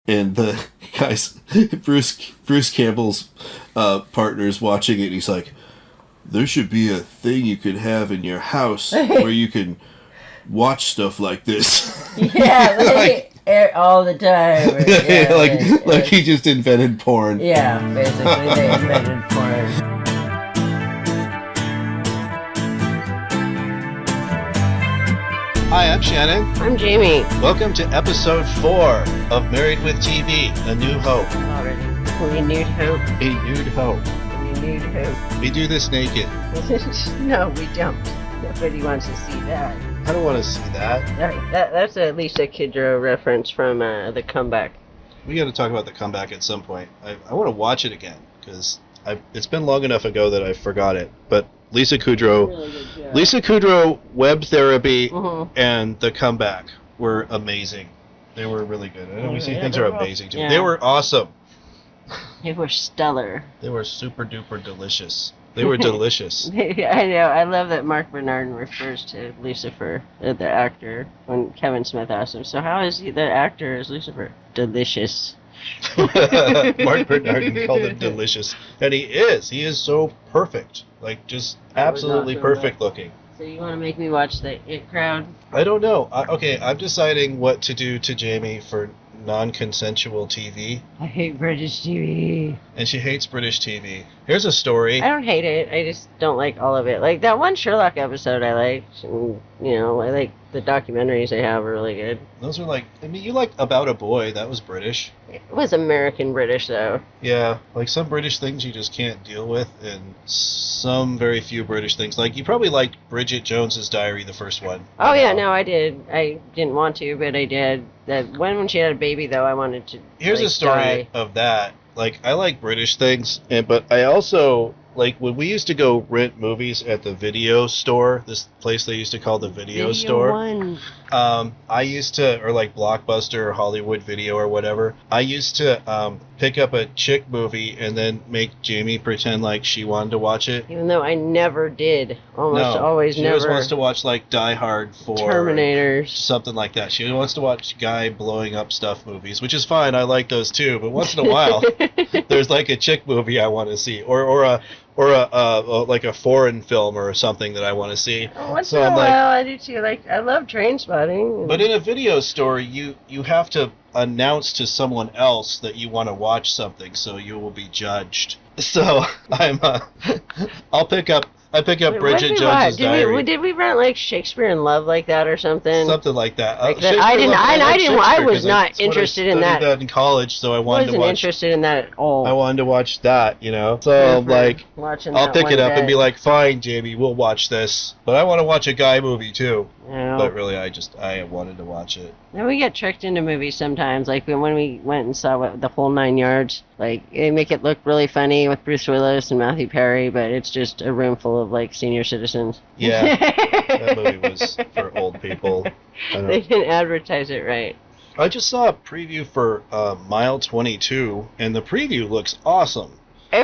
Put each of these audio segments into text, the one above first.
and the guys, Bruce Campbell's partner's watching it, and he's like, there should be a thing you could have in your house where you can watch stuff like this. Yeah, all the time. Like he just invented porn. Yeah, basically they invented porn. Hi, I'm Shannon. I'm Jamie. Welcome to episode 4 of Married with TV, A New Hope. Already. We need hope. A nude hope. We need hope. We do this naked. No, we don't. Nobody wants to see that. I don't want to see that. That's at least a Kidro reference from The Comeback. We got to talk about The Comeback at some point. I want to watch it again, because it's been long enough ago that I forgot it. But Lisa Kudrow, Web Therapy, and The Comeback were amazing. They were really good. I know we see things are amazing too. Yeah. They were awesome. They were stellar. They were super duper delicious. They were delicious. I know. I love that Mark Bernard refers to Lucifer, the actor, when Kevin Smith asked him, so how is he the actor as Lucifer? Delicious. Mark Bernard called him delicious. And he is so perfect. Like, just absolutely perfect looking. So you want to make me watch the It Crowd? I don't know. I'm deciding what to do to Jamie for non-consensual TV. I hate British TV. And she hates British TV. Here's a story. I don't hate it. I just don't like all of it. Like, that one Sherlock episode I liked. And, I like the documentaries they have are really good. Those are you like About a Boy. That was British. It was American British, though. Yeah, like some British things you just can't deal with, and some very few British things. Like, you probably liked Bridget Jones's Diary, the first one. Oh, yeah, no, I did. I didn't want to, but I did. That when she had a baby, though, I wanted to. Here's a story of that. Like, I like British things, but I also, like, when we used to go rent movies at the video store, this place they used to call the video store. One. I used to, or like Blockbuster or Hollywood Video or whatever, I used to pick up a chick movie and then make Jamie pretend like she wanted to watch it. Even though I never did. She always wants to watch like Die Hard 4. Terminators. Something like that. She wants to watch guy blowing up stuff movies, which is fine. I like those too. But once in a while, there's like a chick movie I want to see, or a like a foreign film or something that I want to see. Once in a while, I do too. Like, I love Trainspotting. But in a video store, you have to announce to someone else that you want to watch something, so you will be judged. So I'll pick up Bridget Jones's Diary. Did we rent like Shakespeare in Love like that or something? Something like that. I was not interested in that. I studied that in college, so I wasn't interested in that at all. I wanted to watch that, So like, I'll pick it up and be like, "Fine, Jamie, we'll watch this." But I want to watch a guy movie too. But really, I wanted to watch it. And we get tricked into movies sometimes. Like when we went and saw the whole 9 yards. Like, they make it look really funny with Bruce Willis and Matthew Perry, but it's just a room full of like senior citizens. Yeah, that movie was for old people. They didn't advertise it right. I just saw a preview for Mile 22, and the preview looks awesome. You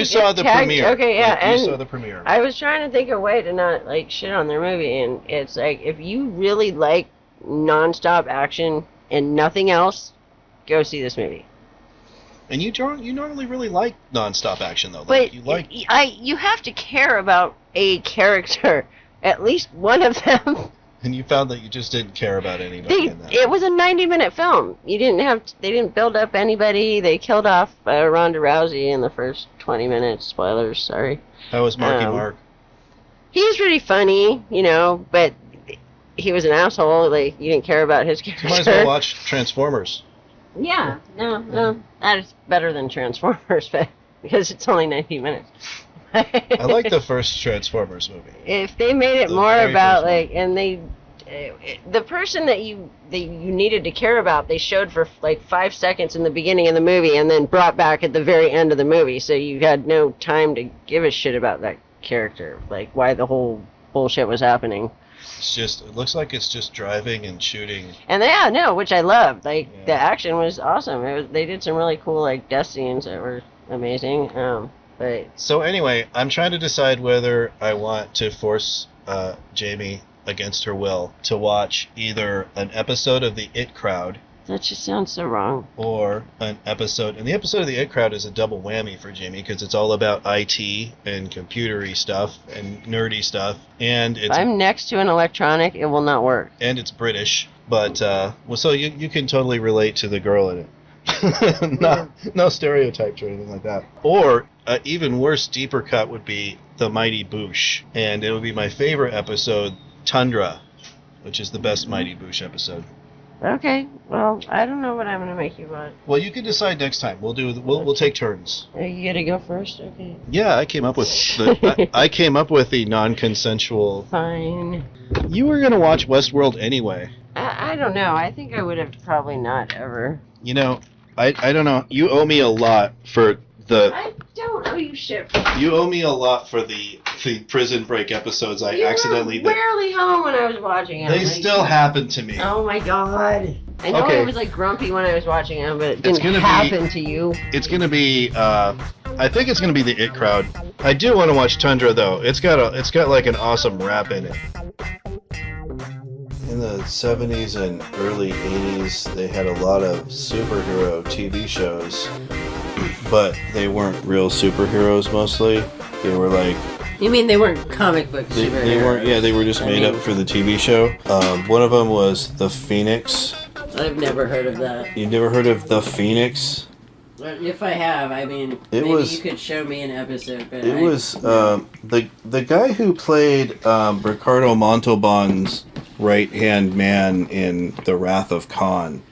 saw the premiere. Okay, yeah, you saw the premiere. I was trying to think of a way to not like shit on their movie, and it's like, if you really like non-stop action and nothing else, go see this movie. And you normally really like non-stop action, though. But you have to care about a character, at least one of them. And you found that you just didn't care about anybody in that. It was a 90-minute film. They didn't build up anybody. They killed off Ronda Rousey in the first 20 minutes. Spoilers, sorry. How was Marky Mark? He's really funny, but he was an asshole. Like, you didn't care about his character. You might as well watch Transformers. Yeah, no, that is better than Transformers, but because it's only 90 minutes. I like the first Transformers movie. If they made it more about the person that you needed to care about, they showed for like 5 seconds in the beginning of the movie and then brought back at the very end of the movie, so you had no time to give a shit about that character, like why the whole bullshit was happening. It looks like it's just driving and shooting. And which I loved. Like, the action was awesome. They did some really cool like death scenes that were amazing. So anyway, I'm trying to decide whether I want to force Jamie, against her will, to watch either an episode of the It Crowd That just sounds so wrong. Or an episode, and the episode of The It Crowd is a double whammy for Jimmy because it's all about IT and computery stuff and nerdy stuff, and If I'm next to an electronic, it will not work. and it's British, but so you can totally relate to the girl in it. No stereotypes or anything like that. Or even worse, deeper cut would be The Mighty Boosh, and it would be my favorite episode, Tundra, which is the best Mighty Boosh episode. Okay, well, I don't know what I'm gonna make you watch. Well, you can decide next time. We'll take turns. Are you gonna go first? Okay. Yeah, I came up with the non-consensual. Fine. You were gonna watch Westworld anyway. I don't know. I think I would have probably not ever. You know, I don't know. You owe me a lot for the. I don't owe you shit. You owe me a lot for the Prison Break episodes I accidentally. You were rarely home when I was watching them. They still happen to me. Oh my god. I know I was like grumpy when I was watching them, but it didn't happen to you. It's gonna be. I think it's gonna be The It Crowd. I do want to watch Tundra though. It's got like an awesome rap in it. In the 70s and early 80s, they had a lot of superhero TV shows, but they weren't real superheroes mostly. They were like... You mean they weren't comic book superheroes? They weren't, yeah, they were just made up for the TV show. One of them was The Phoenix. I've never heard of that. You've never heard of The Phoenix? If I have, I mean, maybe you could show me an episode. But it was the guy who played Ricardo Montalban's right-hand man in The Wrath of Khan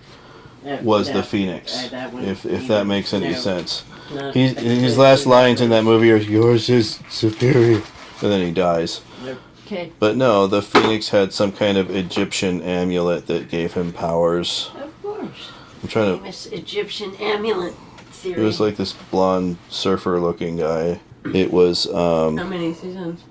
was the Phoenix, if that makes any sense. His last lines in that movie are, "Yours is superior," and then he dies. Okay. But no, the Phoenix had some kind of Egyptian amulet that gave him powers. Of course. I'm trying to... Famous Egyptian amulet theory. It was like this blonde surfer-looking guy. It was... How many seasons?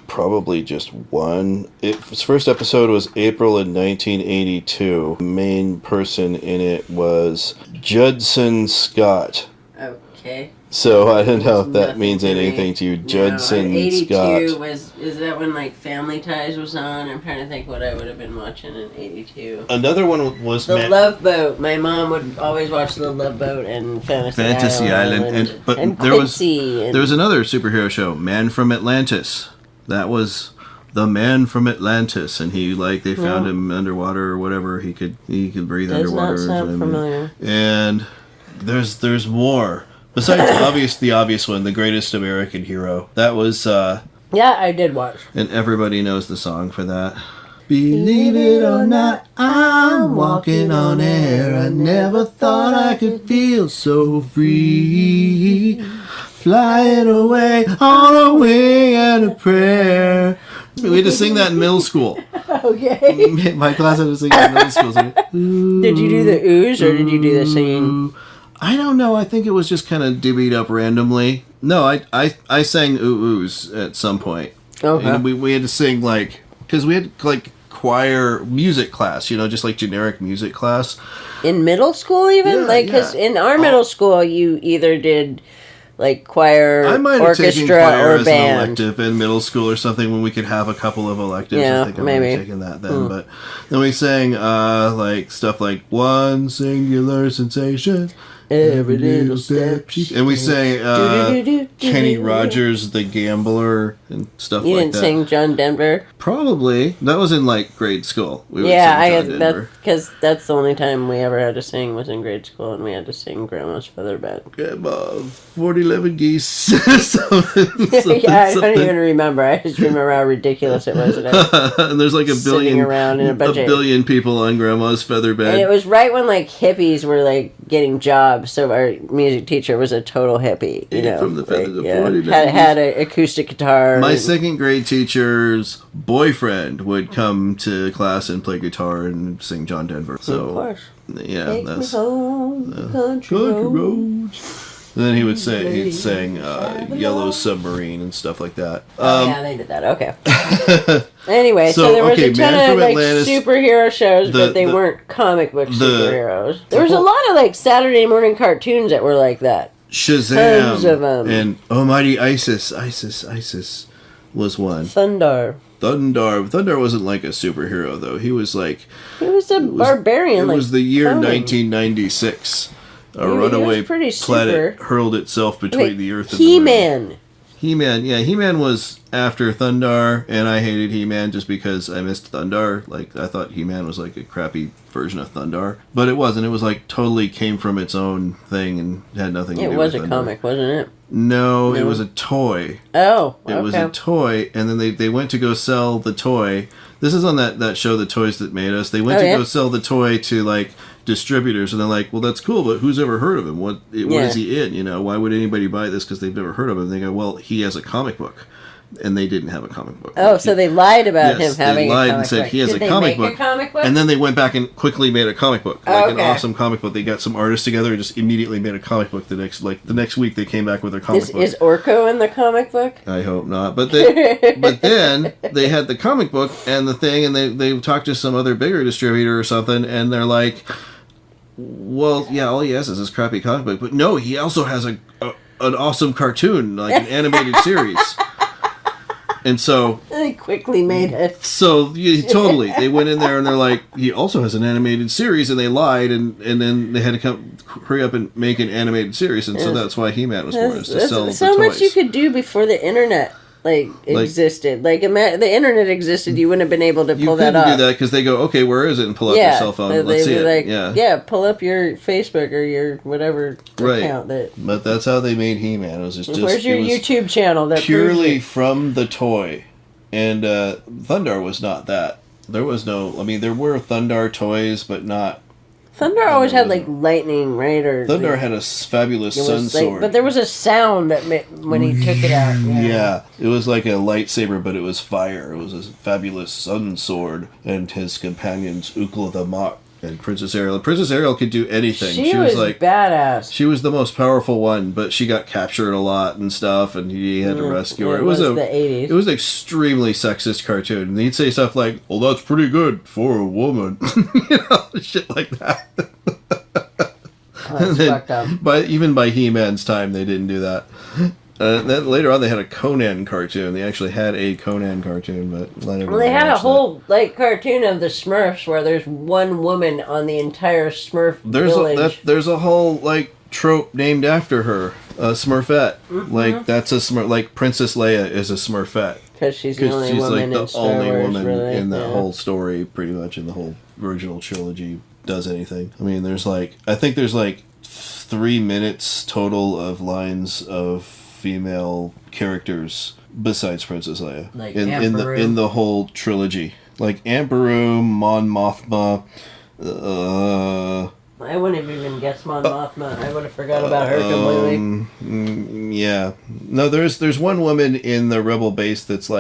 Probably just one. Its first episode was April in 1982. The main person in it was Judson Scott. Okay. So I don't know if that means anything to you. Judson Scott. 82 is that when like Family Ties was on? I'm trying to think what I would have been watching in 82. Another one was The Love Boat. My mom would always watch The Love Boat and Fantasy Island. But there was another superhero show, Man from Atlantis. That was the Man from Atlantis, and they found him underwater or whatever. He could breathe underwater. Does not sound familiar. And there's more. Besides the obvious one, The Greatest American Hero. That was yeah, I did watch. And everybody knows the song for that. Believe it or not, I'm walking on air. I never thought I could feel so free. Flying away on a wing and a prayer. We had to sing that in middle school. Okay. My class had to sing that in middle school. Did you do the ooze or did you do the singing? I don't know. I think it was just kind of divvied up randomly. No, I sang oohs at some point. Okay. And we had to sing because we had choir music class, just like generic music class. In middle school even? Because in our middle school you either did choir, I might have taken choir or as band. an elective in middle school or something when we could have a couple of electives. Yeah, I think I might have taken that then. But then we sang stuff like One Singular Sensation, Every Little Step. And we sang Kenny Rogers, The Gambler, and stuff like that. You didn't sing John Denver? Probably. That was in grade school. We would sing John Denver. Because that's the only time we ever had to sing was in grade school, and we had to sing Grandma's Feather Bed. 40-11 geese. I don't even remember. I just remember how ridiculous it was. And there's a billion around in a billion people on Grandma's Feather Bed. And it was right when hippies were getting jobs. So our music teacher was a total hippie. From the feathers of 40 had an acoustic guitar. My second grade teacher's boyfriend would come to class and play guitar and sing John Denver. So, of course. Yeah, Take that's me home, country roads. And then he'd sing Yellow Submarine and stuff like that. Yeah, they did that. Okay. Anyway, so there was a ton of superhero shows, but they weren't comic book superheroes. There was a lot of Saturday morning cartoons that were like that. Shazam. Tons of them. And Almighty Isis was one. Thundar. Thundar wasn't like a superhero though. He was like he was a barbarian. It was the year 1996. A runaway planet hurled itself between the Earth and the Moon. He-Man, yeah, He-Man was after Thundar, and I hated He-Man just because I missed Thundar. Like, I thought He-Man was like a crappy version of Thundar. But it wasn't. It was like totally came from its own thing and had nothing to do with Thundar. It was a comic, wasn't it? No, it was a toy. Oh, okay. It was a toy, and then they went to go sell the toy. This is on that show, The Toys That Made Us. They went to go sell the toy to, like, distributors, and they're like, well, that's cool, but who's ever heard of him? What is he in? You know, why would anybody buy this because they've never heard of him? And they go, well, he has a comic book. And they didn't have a comic book. Oh, so they lied about him having a comic book. They lied and said he has a comic book. And then they went back and quickly made a comic book. Like an awesome comic book. They got some artists together and just immediately made a comic book the next week they came back with their comic book. Is Orko in the comic book? I hope not. But then they had the comic book and the thing, and they talked to some other bigger distributor or something, and they're like, well, yeah, all he has is this crappy comic book. But no, he also has an awesome cartoon, like an animated series. And so they quickly made it. So totally, they went in there and they're like, he also has an animated series, and they lied, and then they had to hurry up and make an animated series, and so that's why He-Man was born, is to sell the toys. So much you could do before the internet existed. Like the internet existed, you wouldn't have been able to pull that off. You couldn't do that because they go, okay, where is it? And pull up your cell phone. Let's see it. Like, pull up your Facebook or your whatever account. But that's how they made He-Man. It was just where's your YouTube channel? That purely from the toy. And Thundar was not that. There was no. I mean, there were Thundar toys, but not. Thundar always had like lightning, right? Or Thundar had a fabulous sun sword. But there was a sound that when he took it out. Yeah, it was like a lightsaber, but it was fire. It was a fabulous sun sword, and his companions Ukla the Mok and Princess Ariel. Princess Ariel could do anything. She was like badass. She was the most powerful one, but she got captured a lot and stuff, and he had to rescue her. It was the 80s. It was an extremely sexist cartoon. And he'd say stuff like, "Well, that's pretty good for a woman," shit like that. That's fucked up. Even by He-Man's time, they didn't do that. Then later on, they had a Conan cartoon. They actually had a Conan cartoon, but they had a whole cartoon of the Smurfs where there's one woman on the entire Smurf village. There's a whole trope named after her, Smurfette. Mm-hmm. That's a Smurf. Like Princess Leia is a Smurfette because she's the only woman in Star Wars, really. In the whole story, pretty much in the whole original trilogy. Does anything? I mean, I think there's 3 minutes total of lines of female characters besides Princess Leia in the whole trilogy, like Aunt Beru, Mon Mothma. I wouldn't have even guessed Mon Mothma. I would have forgot about her completely. Yeah, no. There's one woman in the Rebel base that's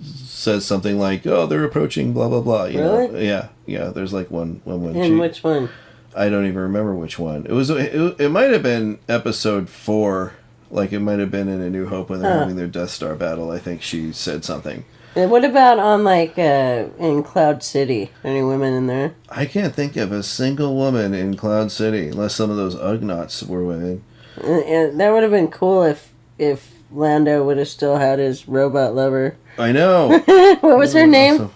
says something like, "Oh, they're approaching," blah blah blah. You know? Yeah. There's one woman. And which one? I don't even remember which one. It might have been episode 4. Like, it might have been in A New Hope when they're having their Death Star battle. I think she said something. And what about on, in Cloud City? Any women in there? I can't think of a single woman in Cloud City, unless some of those Ugnaughts were women. And that would have been cool if Lando would have still had his robot lover. I know. What was her name?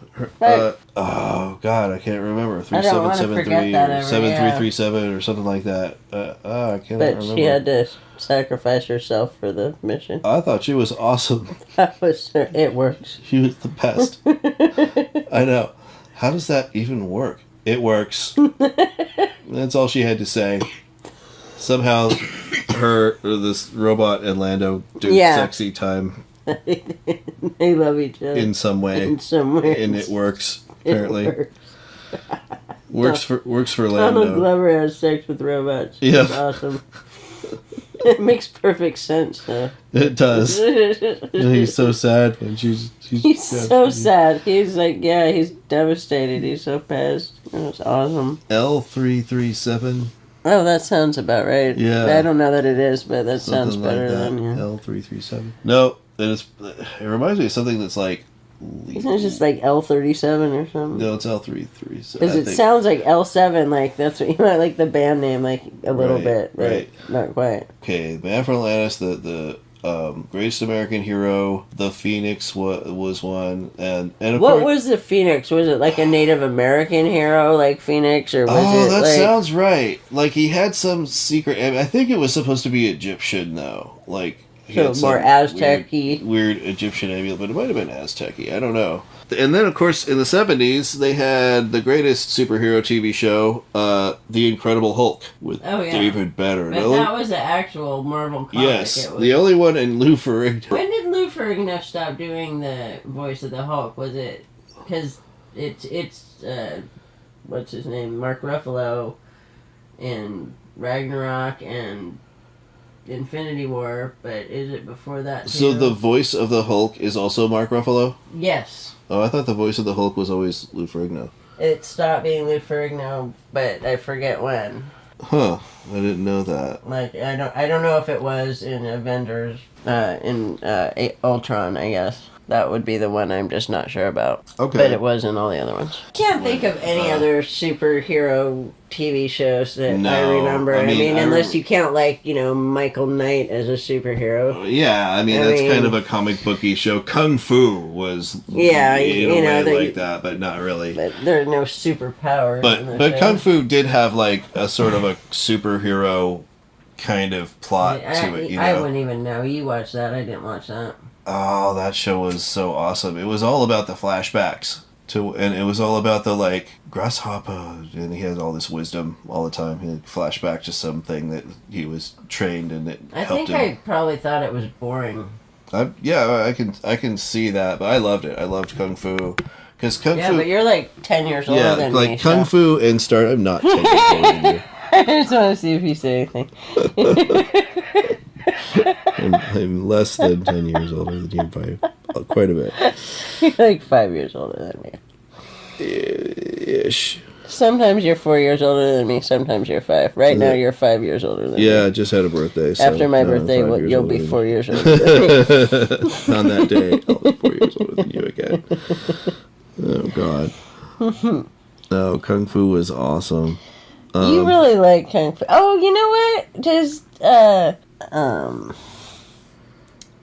Oh, God, I can't remember. 3773 or 7337 or something like that. I can't remember. But she had to sacrifice herself for the mission. I thought she was awesome. It works. She was the best. I know. How does that even work? It works. That's all she had to say. Somehow, this robot and Lando do sexy time. They love each other in some way. And it works. Apparently, works for Lando. Donald Glover has sex with robots. Yeah, that's awesome. It makes perfect sense, though. It does. He's so sad when he's so sad. He's he's devastated. He's so pissed. It was awesome. L337. Oh, that sounds about right. Yeah. I don't know that it is, but that sounds better than L337. No, it reminds me of something that's Isn't it just L37 or something? No, it's L337. Because it sounds like L7, that's what you might like the band name, a little bit, but not quite. Okay, Man from Atlantis, the Greatest American Hero, The Phoenix was one, and of What course, was the Phoenix? Was it like a Native American hero, like Phoenix, or was it that like... sounds right. Like he had some secret. I think it was supposed to be Egyptian though. Like he So had some more Aztec-y? weird Egyptian amulet, but it might have been Aztec-y. I don't know. And then, of course, in the 70s, they had the greatest superhero TV show, The Incredible Hulk, with David Banner. But that was an actual Marvel comic. Yes, the only one in Lou Ferrigno. When did Lou Ferrigno stop doing the voice of the Hulk? Was it... Because it's what's his name? Mark Ruffalo and Ragnarok and Infinity War, but is it before that too? So the voice of the Hulk is also Mark Ruffalo? Yes. Oh, I thought the voice of the Hulk was always Lou Ferrigno. It stopped being Lou Ferrigno, but I forget when. Huh. I didn't know that. Like, I don't know if it was in Avengers, in Ultron, I guess. That would be the one I'm just not sure about. Okay. But it was in all the other ones. Can't think of any other superhero TV shows that I remember. I mean unless you count, like, Michael Knight as a superhero. Yeah, I mean, that's kind of a comic booky show. Kung Fu was like that, but not really. But there are no superpowers. But Kung Fu did have, like, a sort of a superhero kind of plot to it, I wouldn't even know. You watched that. I didn't watch that. Oh, that show was so awesome. It was all about the flashbacks and it was all about the, like, grasshopper, and he had all this wisdom all the time. He had flashback to something that he was trained and it helped him. I probably thought it was boring. I can see that, but I loved it. I loved Kung Fu. Because Kung Fu... Yeah, but you're like 10 years older than me. Yeah, like Kung Fu and Star... I'm not 10 years older than you. I just want to see if you say anything. I'm less than 10 years older than you by quite a bit. You're like 5 years older than me. Ish. Sometimes you're 4 years older than me, sometimes you're 5. Right now you're 5 years older than me. Yeah, I just had a birthday. So after my birthday, you'll be 4 years older than me. On that day, I'll be 4 years older than you again. Oh, God. Oh, Kung Fu was awesome. You really like Kung Fu. Oh, you know what? Just,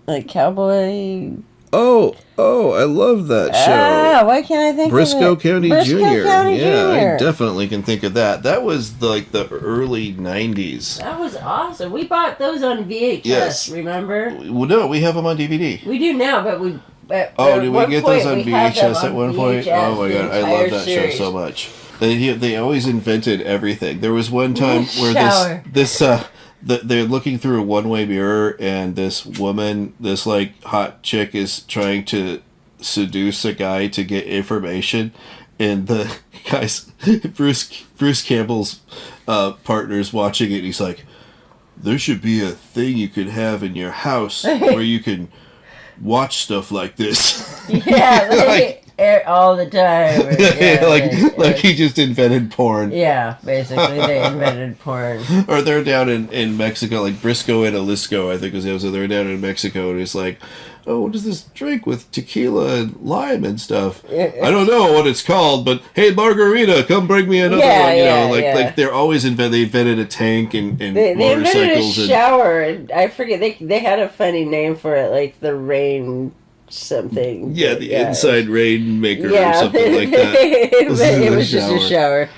like Cowboy... Oh, I love that show. Why can't I think Briscoe of it? County Briscoe Jr. County Yeah, I definitely can think of that. That was like the early 90s. That was awesome. We bought those on VHS, remember? Well, no, we have them on DVD. We do now, but we... did we get those on VHS at one point? Oh my God, I love that show so much. They always invented everything. There was one time where they're looking through a one-way mirror, and this woman, this like hot chick, is trying to seduce a guy to get information, and the guy's Bruce Campbell's partner's watching it. And he's like, "There should be a thing you could have in your house where you can watch stuff like this." Yeah, all the time. Like he just invented porn. Yeah, basically they invented porn. Or they're down in Mexico, like Briscoe and Alisco, I think was it. So they're down in Mexico, and it's like, oh, what is this drink with tequila and lime and stuff? I don't know what it's called, but hey, margarita, come bring me another one. Like they're always they invented a tank and they motorcycles. Invented a shower, and I forget they had a funny name for it, like the rain something. Yeah, the inside rainmaker or something like that. It was just a shower.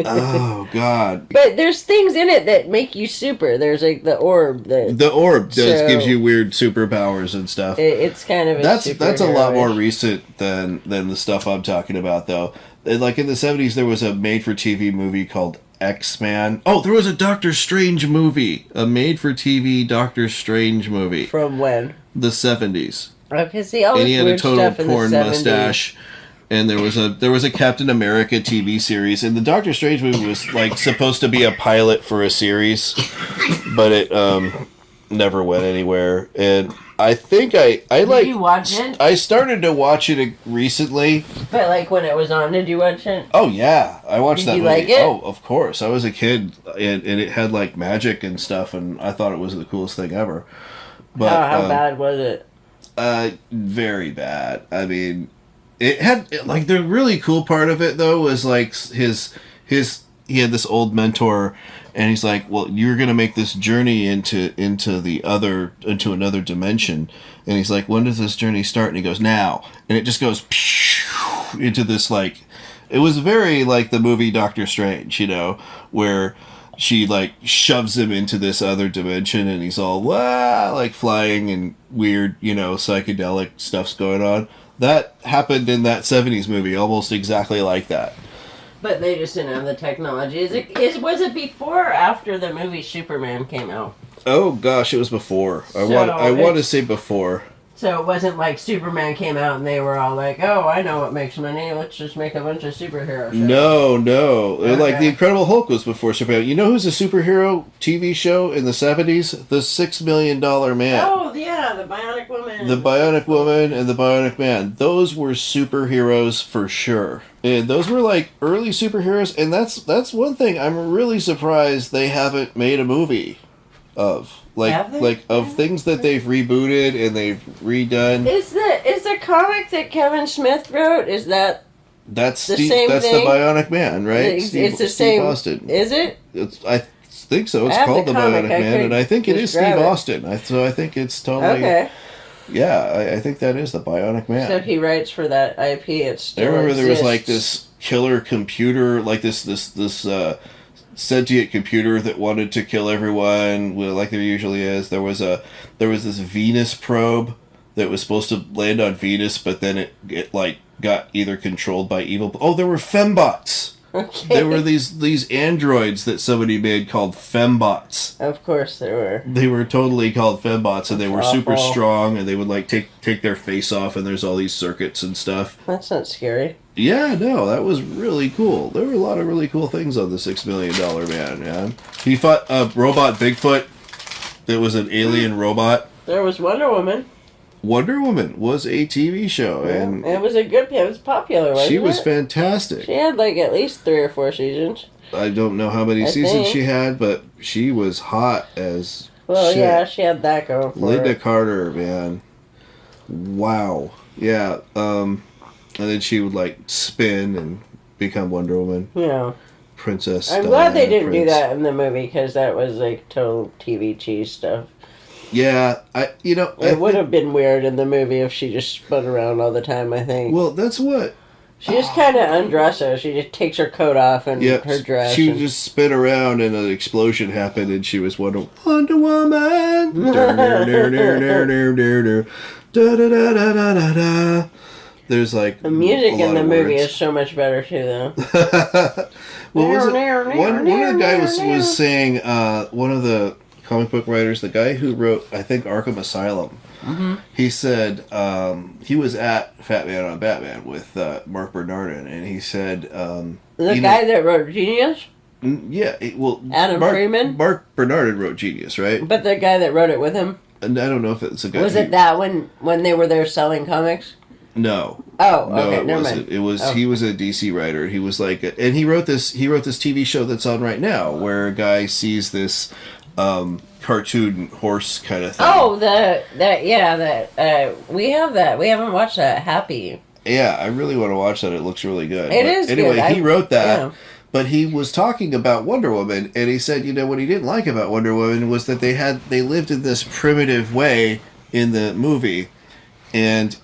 Oh God! But there's things in it that make you super. There's like the orb. The orb gives you weird superpowers and stuff. It's kind of that's a lot more recent than the stuff I'm talking about, though. Like in the 70s, there was a made-for-TV movie called X-Man. Oh, there was a Doctor Strange movie, a made-for-TV Doctor Strange movie. From when? The 70s. Okay, see all this weird and he had a total porn in the 70s. mustache. And there was a Captain America TV series, and the Doctor Strange movie was like supposed to be a pilot for a series, but it never went anywhere. And I think did you watch it? I started to watch it recently. But like when it was on, did you watch it? Oh yeah, I watched that movie. Did you like it? Oh, of course. I was a kid, and it had like magic and stuff, and I thought it was the coolest thing ever. But how bad was it? Very bad. I mean, it had like the really cool part of it though was like his he had this old mentor, and he's like, well, you're gonna make this journey into another dimension, and he's like, when does this journey start? And he goes, now, and it just goes into this, like, it was very like the movie Doctor Strange, where she like shoves him into this other dimension, and he's all like flying and weird, psychedelic stuff's going on. That happened in that 70s movie, almost exactly like that. But they just didn't have the technology. Was it before or after the movie Superman came out? Oh gosh, it was before. I want to say before. So it wasn't like Superman came out and they were all like, oh, I know what makes money. Let's just make a bunch of superhero shows. No. Okay. Like the Incredible Hulk was before Superman. You know who's a superhero TV show in the 70s? The $6 Million Man. Oh, yeah, the Bionic Woman. The Bionic Woman and the Bionic Man. Those were superheroes for sure. And those were like early superheroes, and that's one thing I'm really surprised they haven't made a movie of. Things that they've rebooted and they've redone. Is the comic that Kevin Smith wrote, that's the Steve, same that's thing? The Bionic Man, right? It's the same. Austin. Is it? I think so. It's called The Bionic Man, and I think it is Steve Austin. So I think it's totally... Okay. Yeah, I think that is The Bionic Man. So he writes for that IP. I remember there was like this killer computer, like this sentient computer that wanted to kill everyone, like there usually is. There was this Venus probe that was supposed to land on Venus, but then it like got either controlled by evil. Oh, there were fembots. Okay. There were these androids that somebody made called fembots. Of course there were. They were totally called fembots, and they were awful. super strong, and they would like take their face off, and there's all these circuits and stuff. That's not scary. Yeah, no, that was really cool. There were a lot of really cool things on the $6 Million Man. He fought a robot Bigfoot that was an alien robot. There was Wonder Woman. Wonder Woman was a TV show, and it was it was popular, wasn't it? She was fantastic. She had like at least 3 or 4 seasons. I don't know how many seasons she had, but she was hot as shit. Yeah, she had that going for her. Linda Carter, man. Wow. Yeah, and then she would like spin and become Wonder Woman. Yeah. Princess. I'm glad they didn't do that in the movie, because that was like total TV cheese stuff. Yeah, it would have been weird in the movie if she just spun around all the time, I think. Well, that's what... She just kind of undresses her. She just takes her coat off and her dress. She just spin around and an explosion happened and she was Wonder Woman! There's like... The music in the movie is so much better too, though. One of the guys was saying, one of the comic book writers, the guy who wrote, I think, Arkham Asylum, he said he was at Fat Man on Batman with Mark Bernardin, and he said... the guy that wrote Genius? Yeah, Adam Freeman? Mark Bernardin wrote Genius, right? But the guy that wrote it with him? And I don't know if it's a guy... Was it that when they were there selling comics? No. Oh, no, okay, it never wasn't. mind. It was he was a DC writer. He was like, and he wrote this TV show that's on right now, where a guy sees this cartoon horse kind of thing. Oh, we have that. We haven't watched that. Happy. Yeah, I really want to watch that. It looks really good. It is anyway, good. He wrote that. Yeah. But he was talking about Wonder Woman, and he said, what he didn't like about Wonder Woman was that they lived in this primitive way in the movie, and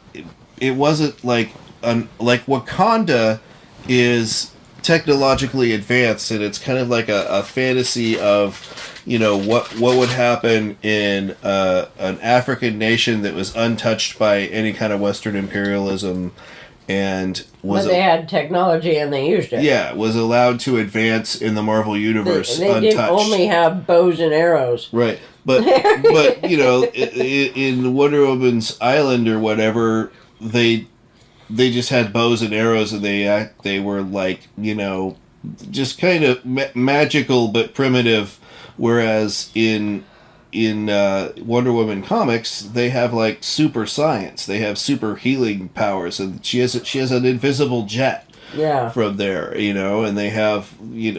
it wasn't like Wakanda is technologically advanced, and it's kind of like a fantasy of what would happen in an African nation that was untouched by any kind of Western imperialism, and but they had technology and they used it. Yeah, was allowed to advance in the Marvel universe they untouched. didn't only have bows and arrows. Right, but in Wonder Woman's island or whatever, they just had bows and arrows, and they were like just kind of magical but primitive, whereas in Wonder Woman comics they have like super science, they have super healing powers, and she has an invisible jet. Yeah. From there, and they have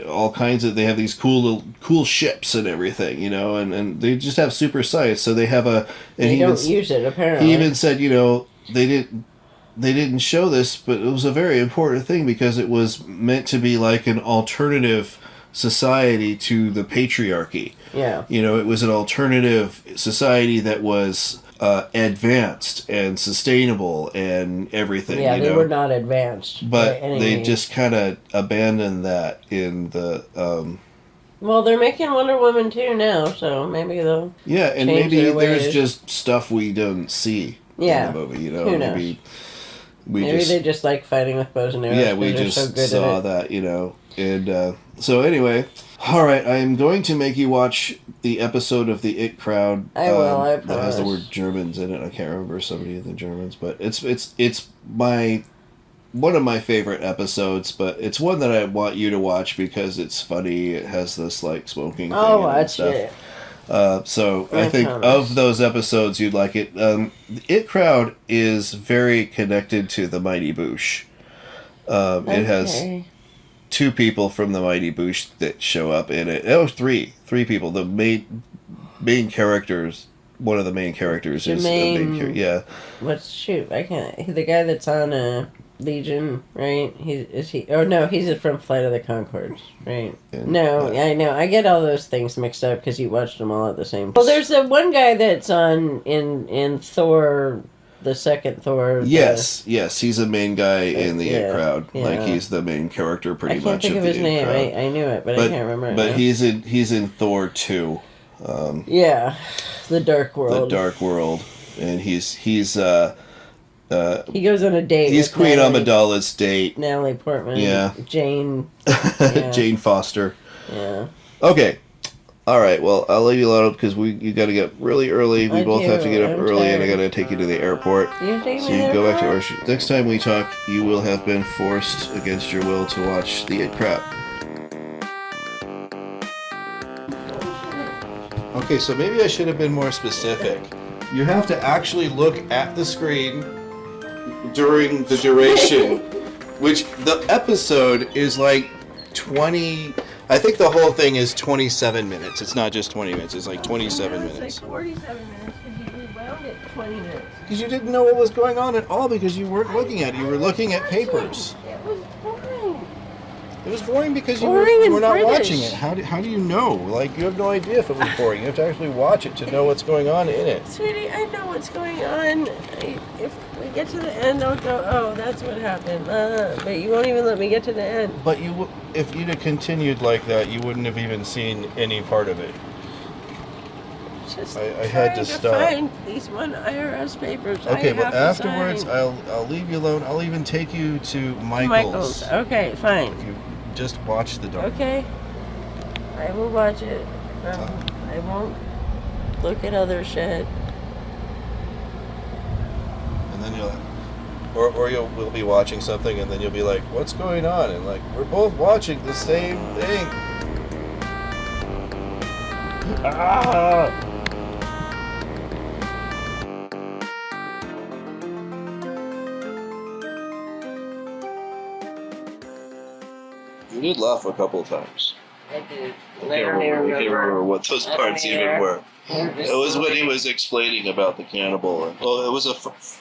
all kinds of, they have these cool ships and everything, and they just have super science. So they have they don't use it apparently. He even said they didn't show this, but it was a very important thing because it was meant to be like an alternative society to the patriarchy. Yeah. You know, it was an alternative society that was advanced and sustainable and everything. Yeah, you they know? were not advanced. But by any they means. just kind of abandoned that in the... Well, they're making Wonder Woman 2 now, so maybe they'll... Yeah, and change maybe their there's ways. just stuff we don't see Yeah. in the movie, you know? Who knows? Maybe they just like fighting with bows and arrows. Yeah, we 'cause they're just so good saw at it. that, you know. And so anyway, all right, I am going to make you watch the episode of the It Crowd I will, I that has the promise. word Germans in it. I can't remember somebody of the Germans, but it's one of my favorite episodes, but it's one that I want you to watch because it's funny. It has this like smoking thing I'll in it and watch stuff. it. So I I think promise. of those episodes, you'd like it. The It Crowd is very connected to the Mighty Boosh. It has Okay. 2 people from the Mighty Boosh that show up in it. Oh, three people. The main characters. One of the main characters is a main character. Yeah. Shoot, I can't. The guy that's on Legion, right? Oh no, he's from Flight of the Conchords, right? And, No, I know. I get all those things mixed up because you watched them all at the same time. Well, there's the one guy that's on in Thor, the second Thor. Yes, he's a main guy in the It Yeah, Crowd. yeah. Like he's the main character pretty I can't much think of the his It name. Crowd. I knew it, but I can't remember it. But now. he's in Thor 2. Yeah, the Dark World. The Dark World, and he He goes on a date. he's with Queen Natalie, Amidala's date. Natalie Portman. Yeah. Jane. Yeah. Jane Foster. Yeah. Okay. All right. Well, I'll leave you alone because you got to get really early. We I both have to do. get up I'm early, and I got tired. to take you to the airport. You take So me you can there, go back to Mark? Orchard. Next time we talk, you will have been forced against your will to watch the It Crowd. Okay, so maybe I should have been more specific. You have to actually look at the screen during the duration, which the episode is like 20... I think the whole thing is 27 minutes. It's not just 20 minutes. It's like 27 minutes. It's like 47 minutes because you rewound it 20 minutes. Because you didn't know what was going on at all because you weren't looking at it. You were looking at papers. It was boring. It was boring because you Boring were and not British. watching it. How do you know? Like, you have no idea if it was boring. You have to actually watch it to know what's going on in it. Sweetie, I know what's going on. If we get to the end, I'll go, oh, that's what happened. But you won't even let me get to the end. But if you'd have continued like that, you wouldn't have even seen any part of it. Just I had to stop. find these one IRS papers. Okay, I but have to afterwards, sign. I'll leave you alone. I'll even take you to Michael's. Okay, fine. If you just watch the dark. Okay. I will watch it. I won't look at other shit. And then we'll be watching something, and then you'll be like, "What's going on?" And like, we're both watching the same thing. Ah! You did laugh a couple of times. I did. I can't remember what those I don't parts even either. were. It was when he was explaining about the cannibal. Well,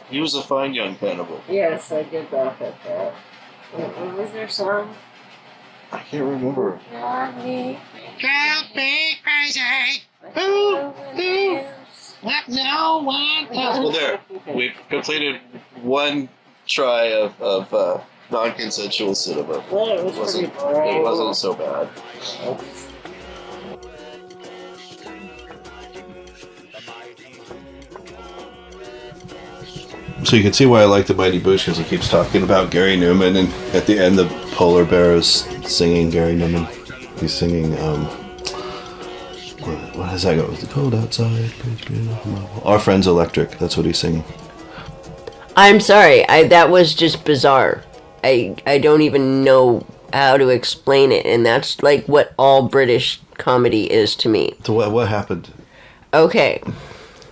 he was a fine young cannibal. Yes, I did laugh at that. What was their song? I can't remember. Drive me crazy. Let no one Well, there. We've completed one try of non-consensual cinema. Well, it was pretty boring. It wasn't so bad. So you can see why I like the Mighty Boosh, because he keeps talking about Gary Newman, and at the end the polar bear is singing Gary Newman. He's singing, what does that go? It's cold outside. Our Friend's Electric. That's what he's singing. I'm sorry. That was just bizarre. I don't even know how to explain it, and that's like what all British comedy is to me. So what happened? Okay.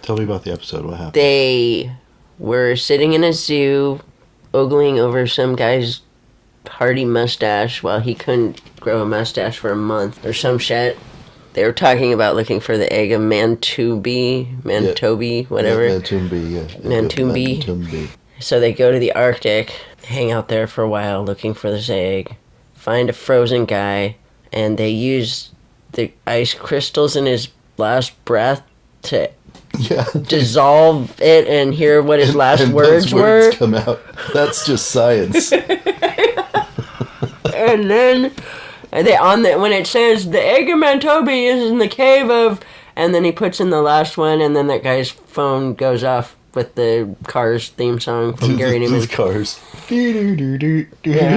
Tell me about the episode. What happened? They were sitting in a zoo, ogling over some guy's hardy mustache while he couldn't grow a mustache for a month or some shit. They were talking about looking for the egg of Mantobi, whatever. Mantumbi, yeah. Mantumbi. Mantumbi. So they go to the Arctic, hang out there for a while looking for this egg, find a frozen guy, and they use the ice crystals in his last breath to dissolve it and hear what his last words were. Come out. That's just science. And then when it says the Eggman Toby is in the cave of, and then he puts in the last one, and then that guy's phone goes off with the Cars theme song from Gary Newman. Cars. Yeah,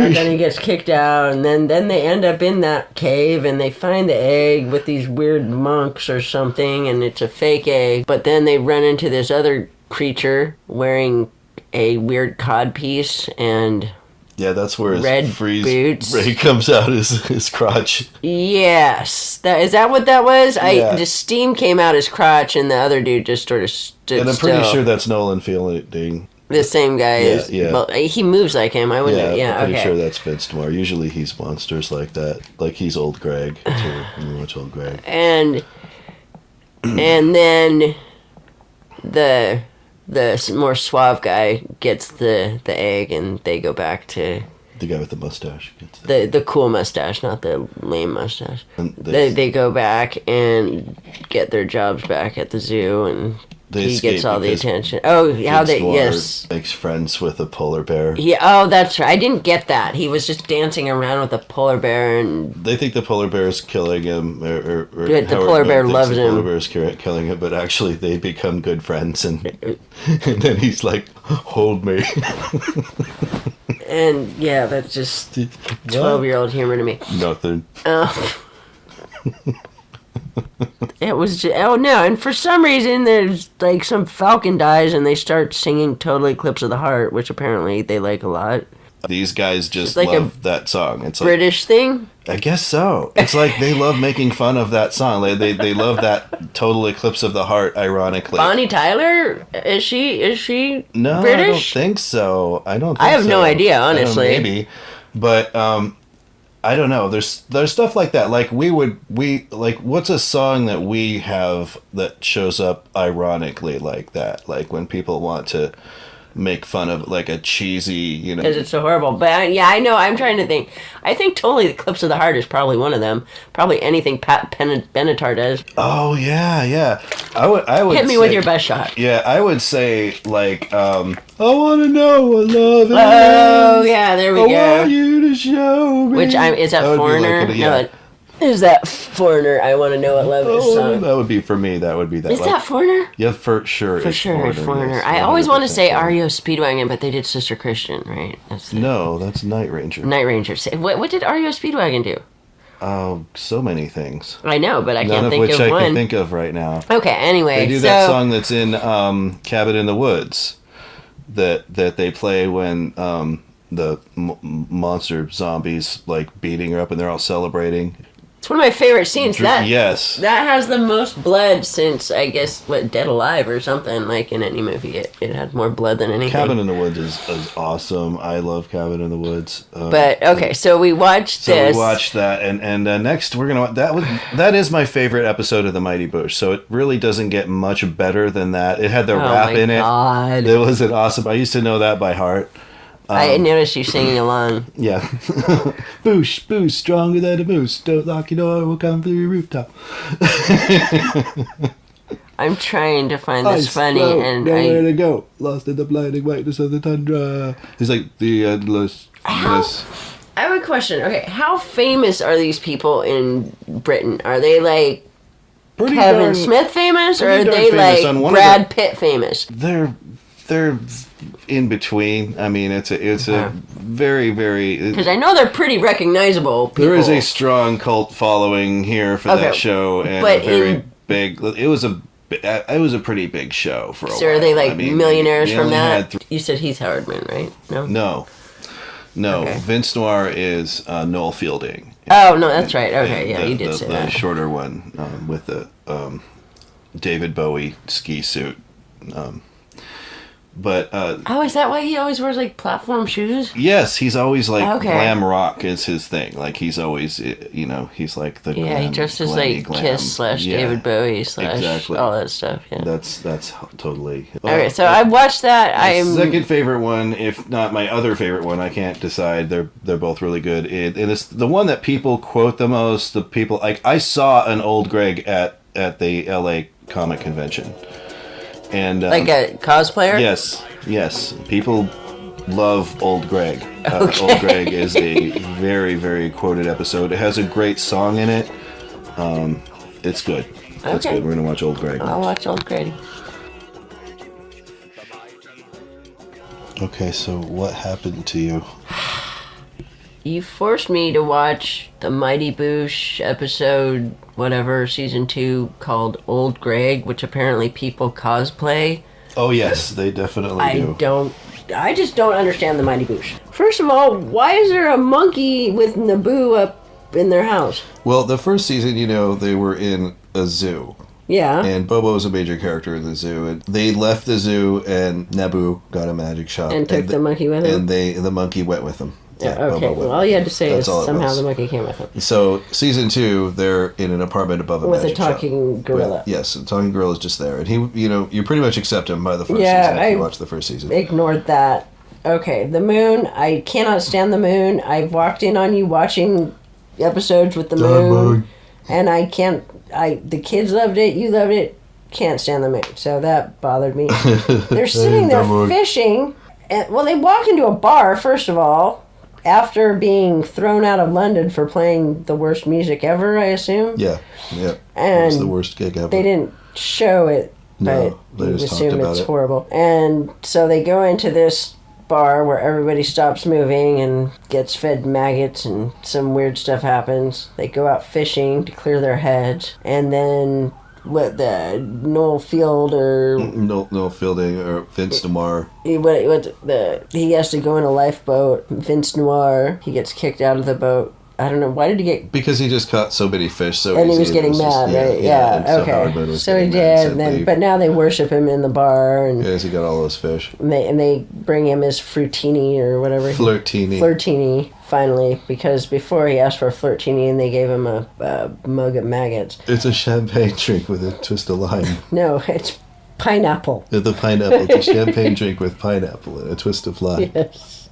then he gets kicked out, and then they end up in that cave, and they find the egg with these weird monks or something, and it's a fake egg. But then they run into this other creature wearing a weird codpiece and yeah, that's where his red freeze boots. ray comes out his crotch. Yes, is that what that was? Yeah. The steam came out his crotch, and the other dude just sort of stood And I'm still. pretty sure that's Nolan Fielding. The same guy is. Yeah. Well, he moves like him. I wouldn't. Yeah, I'm pretty okay. sure that's Vince Noir. Usually he's monsters like that. Like he's Old Greg too. When you watch Old Greg. And then the more suave guy gets the egg, and they go back to The guy with the mustache gets that. the cool mustache, not the lame mustache. And They go back and get their jobs back at the zoo, and They he escape gets all the because attention. Oh, how Vince they Noir yes. makes friends with a polar bear. Yeah. Oh, that's right. I didn't get that. He was just dancing around with a polar bear, and They think the polar bear is killing him, or But the Howard polar bear thinks loves the him. polar bear is killing him, but actually they become good friends, and and then he's like, "Hold me." and yeah, that's just 12-year-old humor to me. Nothing. It was just, oh no, and for some reason there's like some falcon dies and they start singing Total Eclipse of the Heart, which apparently they like a lot. These guys just like love that song. It's like, British thing? I guess so. It's like they love making fun of that song. They love that Total Eclipse of the Heart, ironically. Bonnie Tyler? Is she No, British? I don't think so. I don't think I have no so. idea, I don't know, honestly. maybe. But I don't know. There's stuff like that. Like what's a song that we have that shows up ironically like that? Like when people want to make fun of like a cheesy, Because it's so horrible. But I know, I'm trying to think. I think Totally Eclipse of the Heart is probably one of them. Probably anything Pat Benatar does. Oh yeah. I would Hit me with your best shot. Yeah, I would say like I want to know what love is. Oh yeah, there we I go. want you to show me. Which is that That would be Foreigner? like yeah. No, is that Foreigner? I want to know what love is. Song. That would be for me. That would be that. Is that Foreigner? Yeah, for sure. For it's sure, Foreigner. yes, I always want to 100% say Foreigner. REO Speedwagon, but they did Sister Christian, right? No, that's Night Ranger. Night Ranger. What did REO Speedwagon do? Oh, so many things. I know, but I None can't of think which of I one. can think of right now. Okay, anyway, They do that song that's in Cabin in the Woods that they play when the monster zombies like beating her up and they're all celebrating. It's one of my favorite scenes. Yes. That has the most blood since, I guess, Dead Alive or something, like in any movie. It had more blood than anything. Cabin in the Woods is awesome. I love Cabin in the Woods. But okay, so we watched this. So we watched that, and next we're gonna that is my favorite episode of The Mighty Boosh. So it really doesn't get much better than that. It had the rap in God. it. It was an awesome. I used to know that by heart. I noticed you singing along. Yeah. Boosh, boosh, stronger than a moose. Don't lock your door, we'll come through your rooftop. I'm trying to find this funny, float, and nowhere to go. Lost in the blinding whiteness of the tundra. He's like the endless. I have a question. Okay, how famous are these people in Britain? Are they like Pretty Kevin darn- Smith famous, or are pretty darn they famous on like one of Brad Pitt famous? They're in between. I mean, it's a very, very. Because I know they're pretty recognizable people. There is a strong cult following here for that show, and but a very big. It was a pretty big show for a while. So are they like I mean, millionaires they from only that? had You said he's Howard Moon, right? No. No. Okay. Vince Noir is Noel Fielding. Oh no, that's right. Okay, yeah, you did say the that. shorter one with the David Bowie ski suit. But Oh, is that why he always wears like platform shoes? yes, he's always like Okay. glam rock is his thing. Like he's always, he's like the Yeah, he dresses like Kiss / David Bowie / exactly. all that stuff. Yeah. That's totally. Okay, so I watched that. My second favorite one, if not my other favorite one, I can't decide. They're both really good. And it's the one that people quote the most. The people like I saw an old Greg at the LA Comic Convention, and Like a cosplayer? Yes. People love Old Greg. Okay. Old Greg is a very, very quoted episode. It has a great song in it. It's good. It's Okay. good. We're gonna watch Old Greg. I'll watch Old Grady. Okay, so what happened to you? You forced me to watch the Mighty Boosh episode, whatever, season 2, called Old Greg, which apparently people cosplay. Oh yes, they definitely do. I just don't understand the Mighty Boosh. First of all, why is there a monkey with Naboo up in their house? Well, the first season, they were in a zoo. Yeah. And Bobo was a major character in the zoo. And they left the zoo, and Naboo got a magic shot. And took the monkey with him? And the monkey went with him. Yeah, Bobo okay. went Well, all you had to say That's is all it somehow was. the monkey came with him. So, season 2, they're in an apartment above a With a magic shop. talking gorilla. Yes, the talking gorilla is just there. And he, you pretty much accept him by the first Yeah, season if I you watch the first season. Ignored that. Okay, the moon. I cannot stand the moon. I walked in on you watching episodes with the moon. And I can't... the kids loved it. You loved it. Can't stand the moon. So that bothered me. They're sitting there fishing. And, well, they walk into a bar, first of all, after being thrown out of London for playing the worst music ever, I assume. Yeah. It And was the worst gig ever. they didn't show it, No, but they you just assume talked about it's it. horrible. And so they go into this bar where everybody stops moving and gets fed maggots and some weird stuff happens. They go out fishing to clear their heads, and then Noel Field or No Fielding or Vince Noir. he has to go in a lifeboat. Vince Noir, he gets kicked out of the boat. I don't know, why did he get... Because he just caught so many fish so And easy. he was getting mad, right? Yeah, and so Howard Moon okay. was So he getting mad did, and and said, but now they worship him in the bar, and yes, he got all those fish. they bring him his fruitini or whatever. Flirtini, finally, because before he asked for a flirtini and they gave him a mug of maggots. It's a champagne drink with a twist of lime. No, it's pineapple. The pineapple. It's a champagne drink with pineapple and a twist of lime. Yes.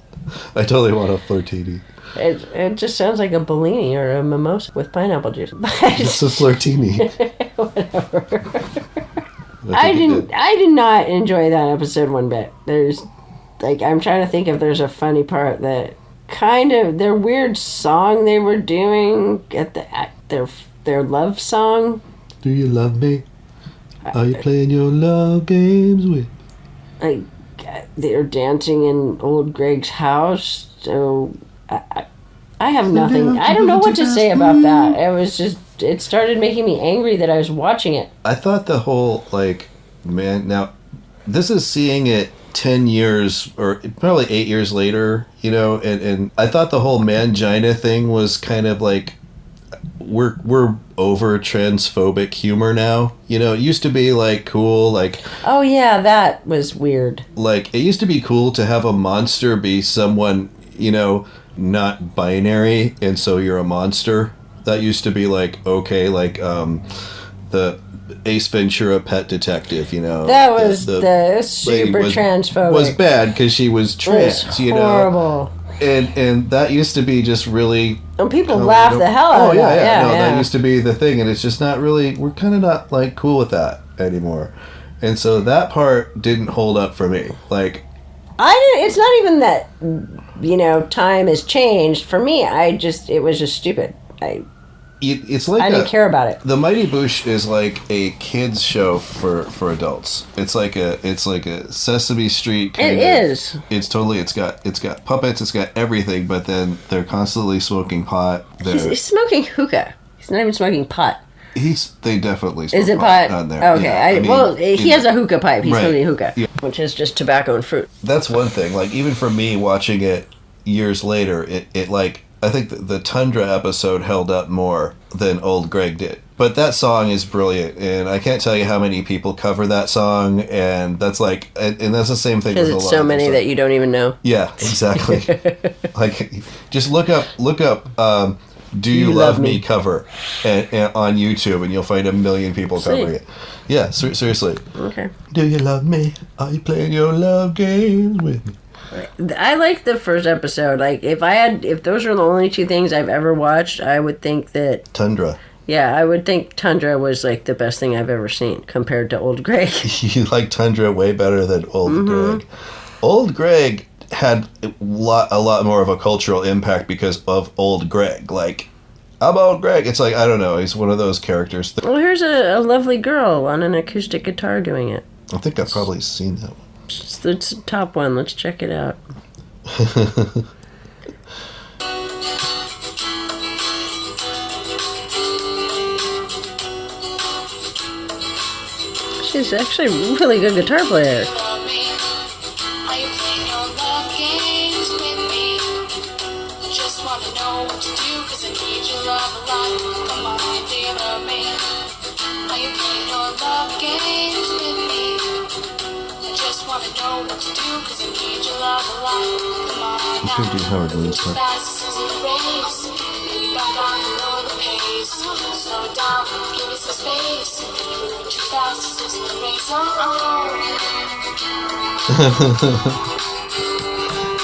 I totally want a flirtini. It just sounds like a Bellini or a mimosa with pineapple juice. It's a flirtini. I did not enjoy that episode one bit. There's, I'm trying to think if there's a funny part that kind of their weird song they were doing at their love song. Do you love me? Are you playing your love games with? Like they're dancing in old Greg's house. So I have nothing. I don't know what to say about that. It started making me angry that I was watching it. I thought the whole, now, this is seeing it 10 years, or probably 8 years later, and I thought the whole mangina thing was kind of like, we're over transphobic humor now. It used to be, cool, Oh, yeah, that was weird. it used to be cool to have a monster be someone, not binary, and so you're a monster. That used to be okay, the Ace Ventura Pet Detective, That was the super transphobic. Was bad because she was trans, horrible. And that used to be just really... And people laugh the hell out of that. That used to be the thing, and it's just not really... We're kind of not, cool with that anymore. And so that part didn't hold up for me. It's not even that, time has changed. For me, it was just stupid. It's I didn't care about it. The Mighty Boosh is like a kids show for adults. It's like a Sesame Street kind of. It is. It's got puppets. It's got everything. But then they're constantly smoking pot. He's smoking hookah. He's not even smoking pot. They definitely smoke Is it pot pot? on there. Okay. Yeah, he has a hookah pipe. He's Right. smoking hookah, Yeah. which is just tobacco and fruit. That's one thing. Even for me watching it years later, I think the Tundra episode held up more than Old Greg did. But that song is brilliant, and I can't tell you how many people cover that song, and that's like, and that's the same thing with a lot. Because it's so many that you don't even know. Yeah, exactly. Like, just look up. Do You Love Me cover and on YouTube, and you'll find a million people covering it. Yeah, seriously. Okay. Do you love me? Are you playing your love games with me? I like the first episode. Like, if those were the only two things I've ever watched, I would think that Tundra. Yeah, I would think Tundra was like the best thing I've ever seen compared to Old Greg. You like Tundra way better than Old Greg. Old Greg had a lot more of a cultural impact because of Old Greg. Like, I'm Old Greg. It's like, I don't know. He's one of those characters. Well, here's a lovely girl on an acoustic guitar doing it. I think I've probably seen that one. It's the top one. Let's check it out. She's actually a really good guitar player. You could do Howard Williams part.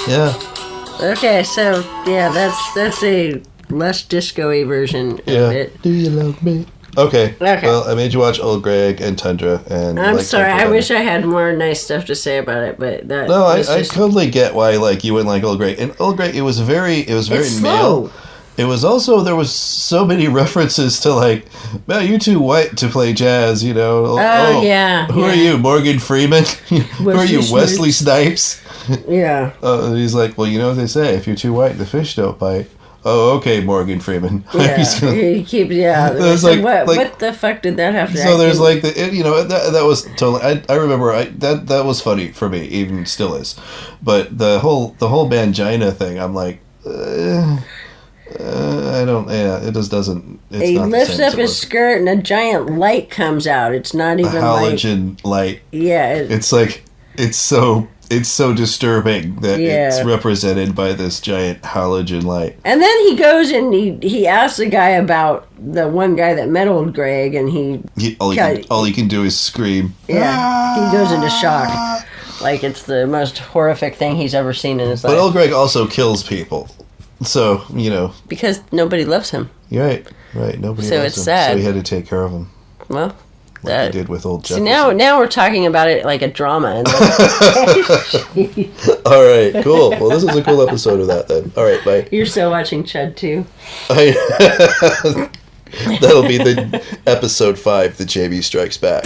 Yeah. Okay, so yeah, that's a less disco-y version of it. Do you love me? Okay. Well, I made you watch Old Greg and Tundra, and I'm sorry. I wish I had more nice stuff to say about it, but that. No, I totally get why you wouldn't like Old Greg. And Old Greg, it was very male. It was also, there was so many references to like, man, you're too white to play jazz, you know. Yeah. Who are you, Morgan Freeman? Who are you, Wesley Snipes? Yeah. And he's like, well, you know what they say, if you're too white, the fish don't bite. Oh, okay, Morgan Freeman. Yeah, he keeps, like, what the fuck did that have to do? So there's like, that was totally, I remember, that was funny for me, even still is. But the whole Mangina thing, I'm like, I don't, it just doesn't, it's he not lifts up his skirt and a giant light comes out. It's not even a halogen light. Yeah. It's like, it's so disturbing that it's represented by this giant halogen light. And then he goes and he asks the guy about the one guy that met Old Greg, and all he can do is scream. Yeah, he goes into shock. Like it's the most horrific thing he's ever seen in his life. But Old Greg also kills people. So, because nobody loves him. You're right. Nobody so loves it's him. sad. So he had to take care of him. Well, like he did with old Jefferson. So now we're talking about it like a drama. All right, cool. Well, this is a cool episode of that then. All right, bye. You're still watching Chud 2. That'll be the episode 5, The JB Strikes Back.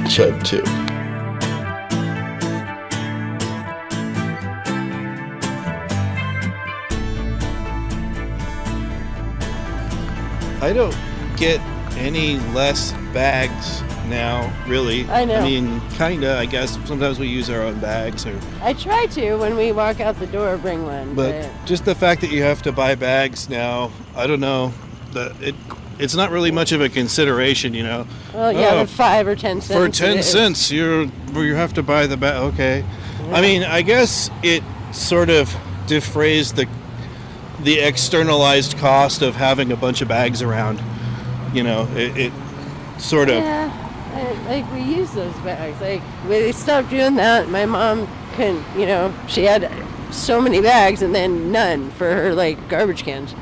Chud 2. I don't get any less bags now, really. I know. I mean, kinda, I guess. Sometimes we use our own bags. I try to, when we walk out the door, bring one. But just the fact that you have to buy bags now, I don't know. It's not really much of a consideration, Well, yeah, 5 or 10 cents. For 10 cents, you have to buy the bag. Okay. Yeah. I mean, I guess it sort of defrays the externalized cost of having a bunch of bags around. It sort of... Yeah, we use those bags. Like, we stopped doing that. My mom couldn't, she had so many bags and then none for her, garbage cans.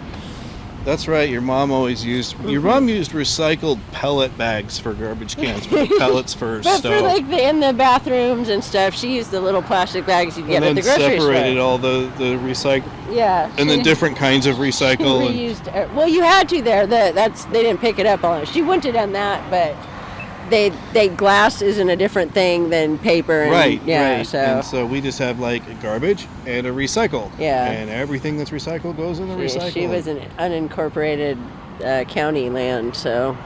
That's right. Your mom used recycled pellet bags for garbage cans, for pellets for but stove. But for in the bathrooms and stuff, she used the little plastic bags you get at the grocery store. And then separated all the recycle. Yeah. And then different kinds of recycle. She reused. Well, you had to there. They didn't pick it up on it. She wouldn't have done that, but glass isn't a different thing than paper. And, right. So. And so we just have a garbage and a recycle. Yeah. And everything that's recycled goes in the recycle. She was an unincorporated county land, so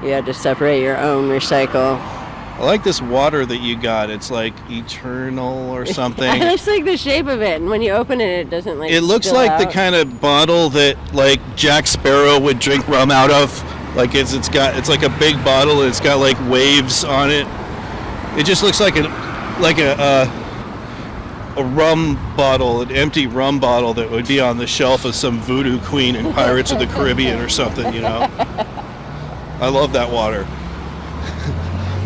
you had to separate your own recycle. I like this water that you got. It's eternal or something. I just like the shape of it, and when you open it, it doesn't It looks like out. the kind of bottle that Jack Sparrow would drink rum out of. Like it's like a big bottle and it's got like waves on it. It just looks like a rum bottle, an empty rum bottle that would be on the shelf of some voodoo queen in Pirates of the Caribbean or something, you know. I love that water.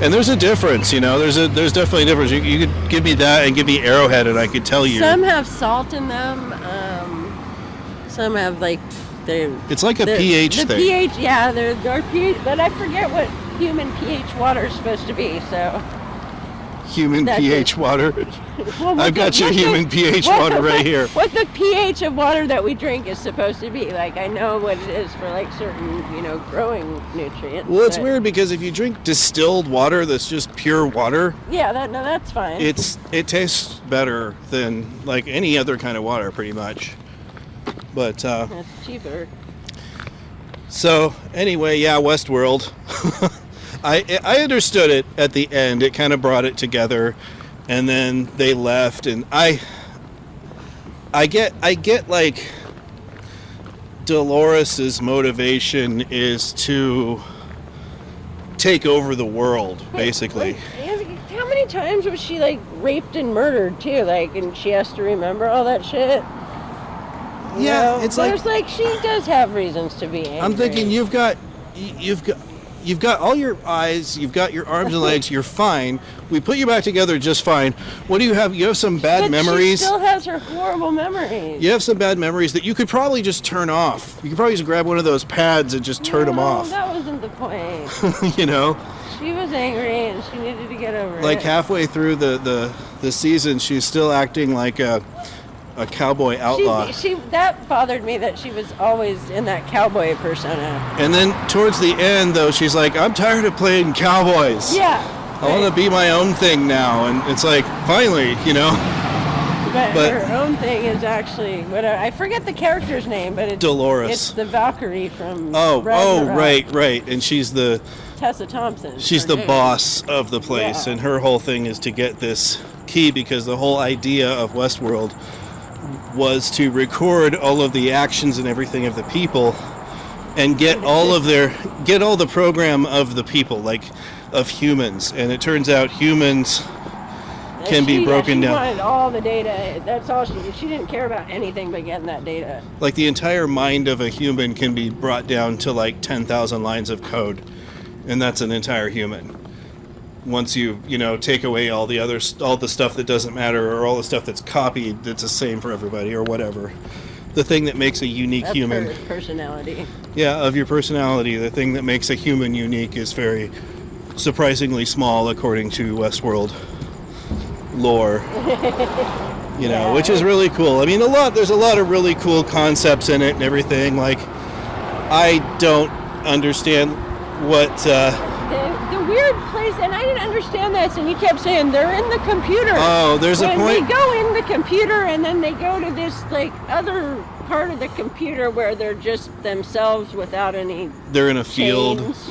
And there's a difference, you know. There's definitely a difference. You could give me that and give me Arrowhead, and I could tell you. Some have salt in them. Some have like It's like a pH the thing. pH, yeah, they're pH, but I forget what human pH water is supposed to be. So. Human pH water. Well, I've got your human pH water right here. What the pH of water that we drink is supposed to be. Like, I know what it is for, like, certain, you know, growing nutrients. Well, it's weird because if you drink distilled water that's just pure water... Yeah, that's fine. It tastes better than, like, any other kind of water, pretty much. But, It's cheaper. So, anyway, yeah, Westworld. I understood it at the end. It kind of brought it together, and then they left, and I get like Dolores's motivation is to take over the world, basically. How many times was she like raped and murdered too? Like, and she has to remember all that shit. Yeah, it's like she does have reasons to be angry. I'm thinking you've got all your eyes, you've got your arms and legs, you're fine. We put you back together just fine. What do you have? You have some bad memories. She still has her horrible memories. You have some bad memories that you could probably just turn off. You could probably just grab one of those pads and just turn them off. That wasn't the point. You know? She was angry and she needed to get over it. Like halfway through the season, she's still acting like a cowboy outlaw. That bothered me that she was always in that cowboy persona. And then towards the end, though, she's like, I'm tired of playing cowboys. Yeah. I want to be my own thing now. And it's like, finally, you know. But her own thing is actually, whatever. I forget the character's name, but it's Dolores. It's the Valkyrie from Ragnarok. Right. And she's Tessa Thompson. She's the boss of the place, and her whole thing is to get this key because the whole idea of Westworld was to record all of the actions and everything of the people and get all the program of the people, like of humans. And it turns out humans can be broken down. She wanted all the data. That's all she didn't care about anything but getting that data. Like the entire mind of a human can be brought down to like 10,000 lines of code. And that's an entire human. Once you take away all the stuff that doesn't matter, or all the stuff that's copied that's the same for everybody, or whatever. The thing that makes a unique human. Her personality. Yeah, of your personality. The thing that makes a human unique is very surprisingly small, according to Westworld lore. Which is really cool. I mean, there's a lot of really cool concepts in it and everything. Like, I don't understand what... The weird place, and I didn't understand this, and he kept saying they're in the computer. Oh, there's a point. They go in the computer, and then they go to this like other part of the computer where they're just themselves without any. They're in a field. Chains,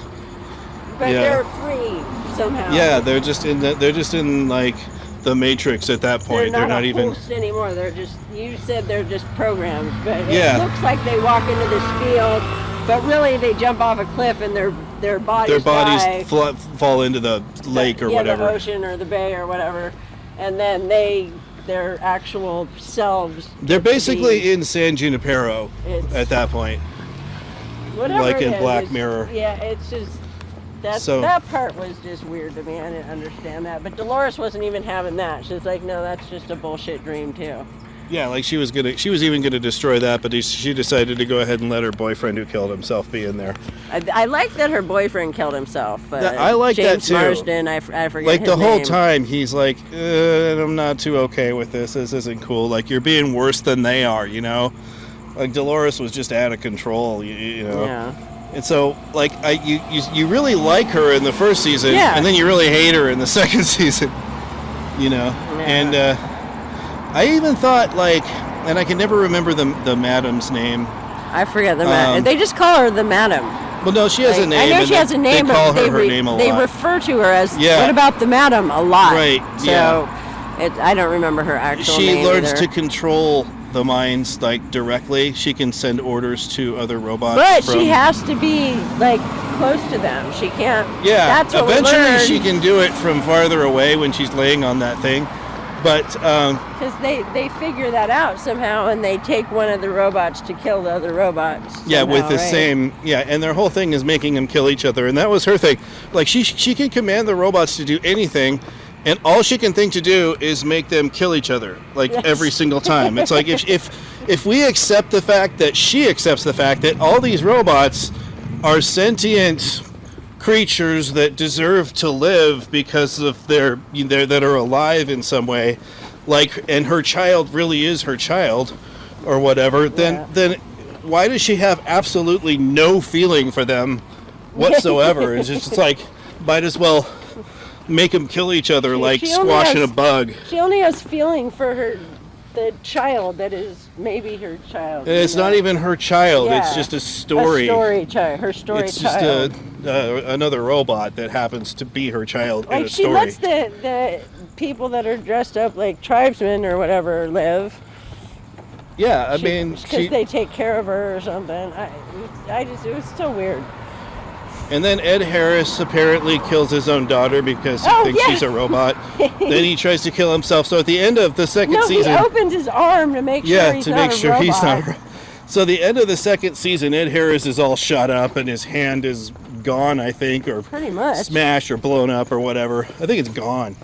but they're free somehow. Yeah, they're just in like the Matrix at that point. They're not even hosts anymore. They're just. You said they're just programs, but yeah. It looks like they walk into this field. But really, they jump off a cliff and their bodies fall into the lake or whatever. The ocean or the bay or whatever, and then their actual selves. They're basically in San Junipero at that point. Whatever like in is, Black Mirror. Yeah, it's just that part was just weird to me. I didn't understand that. But Dolores wasn't even having that. She's like, no, that's just a bullshit dream too. Yeah, like she was even gonna destroy that, but she decided to go ahead and let her boyfriend who killed himself be in there. I like that her boyfriend killed himself. I like James that too. Marsden, I forget like his the whole name. time he's like, I'm not too okay with this. This isn't cool. Like you're being worse than they are, you know. Like Dolores was just out of control, you know. Yeah. And so, like, you really like her in the first season, and then you really hate her in the second season, you know. Yeah. And I even thought, like, and I can never remember the madam's name. I forget the madam. They just call her the madam. Well, no, she has a name. I know she has a name, they call but her name a lot. They refer to her as, yeah. What about the madam, a lot. Right, so I don't remember her actual name She learns either. to control the minds like directly. She can send orders to other robots. But she has to be like close to them. She can't. Yeah. That's what Eventually, she can do it from farther away when she's laying on that thing. But because they figure that out somehow, and they take one of the robots to kill the other robots. Yeah, somehow, with the right? same, and their whole thing is making them kill each other, and that was her thing. Like she can command the robots to do anything, and all she can think to do is make them kill each other, like every single time. It's like if we accept the fact that she accepts the fact that all these robots are sentient creatures that deserve to live because of their that are alive in some way, like, and her child really is her child or whatever, then why does she have absolutely no feeling for them whatsoever? It's like, might as well make them kill each other like squashing a bug. She only has feeling for the child that is maybe her child. And it's not even her child. Yeah. It's just a story. Her story it's child. It's just another robot that happens to be her child in a she story. lets the people that are dressed up like tribesmen or whatever live. Yeah, I mean, because they take care of her or something. It was so weird. And then Ed Harris apparently kills his own daughter because he thinks she's a robot. Then he tries to kill himself. So at the end of the second season... he opens his arm to make sure he's not a robot. He's not. So the end of the second season, Ed Harris is all shot up and his hand is gone, I think, or pretty much smashed or blown up or whatever. I think it's gone.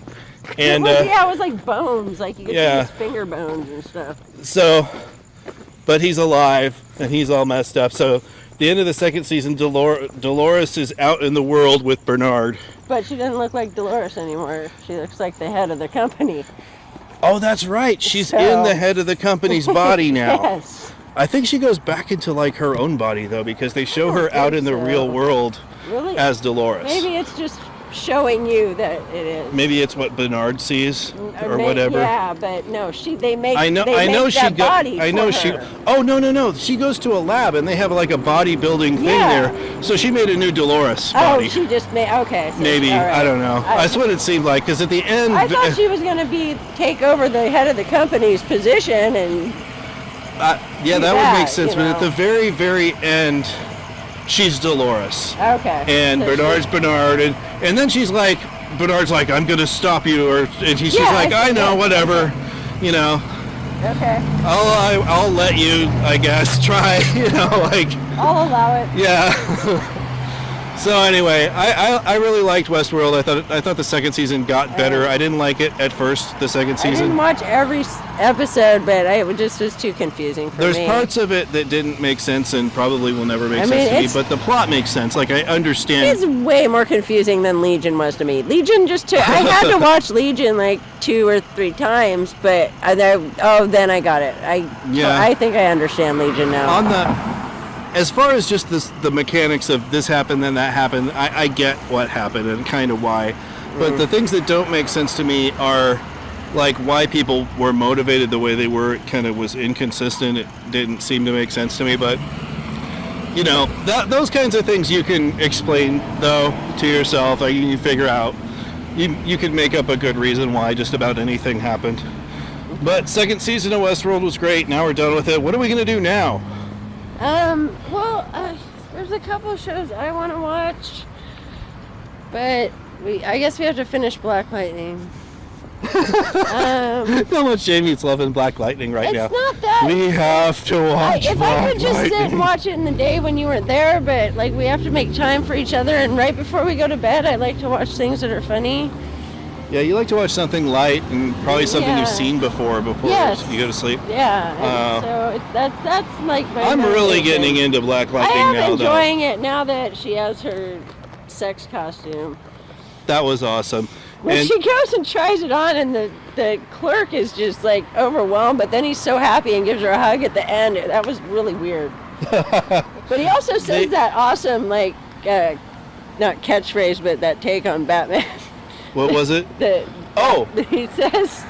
And it was like bones, like you could see his finger bones and stuff. So, but he's alive and he's all messed up. So the end of the second season, Dolores is out in the world with Bernard. But she doesn't look like Dolores anymore. She looks like the head of the company. Oh, that's right. She's in the head of the company's body now. Yes. I think she goes back into like her own body though, because they show her out in the real world as Dolores. Maybe it's just showing you that it is. Maybe it's what Bernard sees or whatever. Yeah, but no, they make I know that body I know for she her. Oh no. She goes to a lab and they have like a bodybuilding thing there. So she made a new Dolores body. Oh, she just made so, maybe, right. I don't know. That's what it seemed like, because at the end I thought she was going to take over the head of the company's position and that would make sense, but at the very, very end, she's Dolores. Okay. And so Bernard's Bernard, and then she's like, Bernard's like, I'm gonna stop you, and she's like, I know, whatever, you know. Okay. I'll let you, I guess, try, I'll allow it. Yeah. So anyway, I really liked Westworld. I thought the second season got better. I didn't like it at first, the second season. I didn't watch every episode, but it just was too confusing for me. There's parts of it that didn't make sense and probably will never make sense to me, but the plot makes sense. Like, I understand. It's way more confusing than Legion was to me. Legion I had to watch Legion like 2 or 3 times, but then I got it. I think I understand Legion now. As far as just the mechanics of this happened, then that happened, I get what happened and kind of why. But the things that don't make sense to me are, like, why people were motivated the way they were. It kind of was inconsistent. It didn't seem to make sense to me. But, those kinds of things you can explain, though, to yourself. Like, you figure out. You could make up a good reason why just about anything happened. But second season of Westworld was great. Now we're done with it. What are we going to do now? There's a couple shows I want to watch, but I guess we have to finish Black Lightning. How much Jamie's loving Black Lightning right now. It's not that. We have to watch If Black I could just Lightning. sit and watch it in the day when you weren't there, but we have to make time for each other, and right before we go to bed, I like to watch things that are funny. Yeah, you like to watch something light and probably something you've seen before you go to sleep. Yeah, so that's like my I'm really getting into Black Lightning now, though. I am enjoying it now that she has her sex costume. That was awesome. When she goes and tries it on, and the clerk is just like overwhelmed, but then he's so happy and gives her a hug at the end. That was really weird. But he also says that awesome, not catchphrase, but that take on Batman. What was it? He says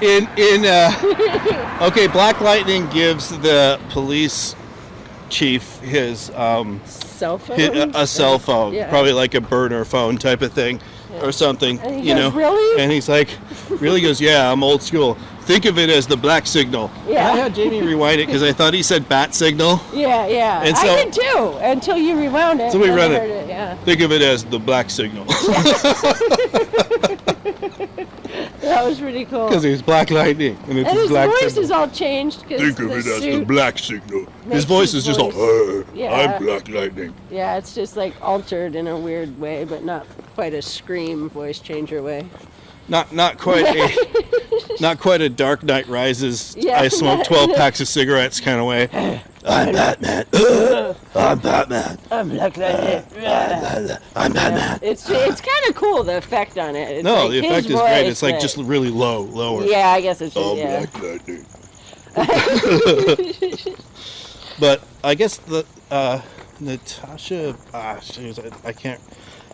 okay, Black Lightning gives the police chief his cell phone. A cell phone, probably like a burner phone type of thing, or something. And he goes, really? And he's like, really? Goes, yeah, I'm old school. Think of it as the black signal. Yeah. I had Jamie rewind it because I thought he said bat signal. Yeah, yeah. And so, I did too, until you rewound it. So we and read I it. heard it. Yeah. Think of it as the black signal. That was pretty cool. Because he's Black Lightning. And it's And his black voice signal. is all changed. Think of it as the black signal. His voice is just all, Yeah. I'm Black Lightning. Yeah, it's just like altered in a weird way, but not quite a scream voice changer way. Not quite a Dark Knight Rises, Yeah. I smoke 12 packs of cigarettes kind of way. I'm Batman. I'm Batman. I'm Black Lightning. I'm Batman. It's kind of cool, the effect on it. It's No, like the his effect is voice, great. It's like but- just really lower. Yeah, I guess it's just, I'm yeah. Black Lightning. But I guess the Natasha, I can't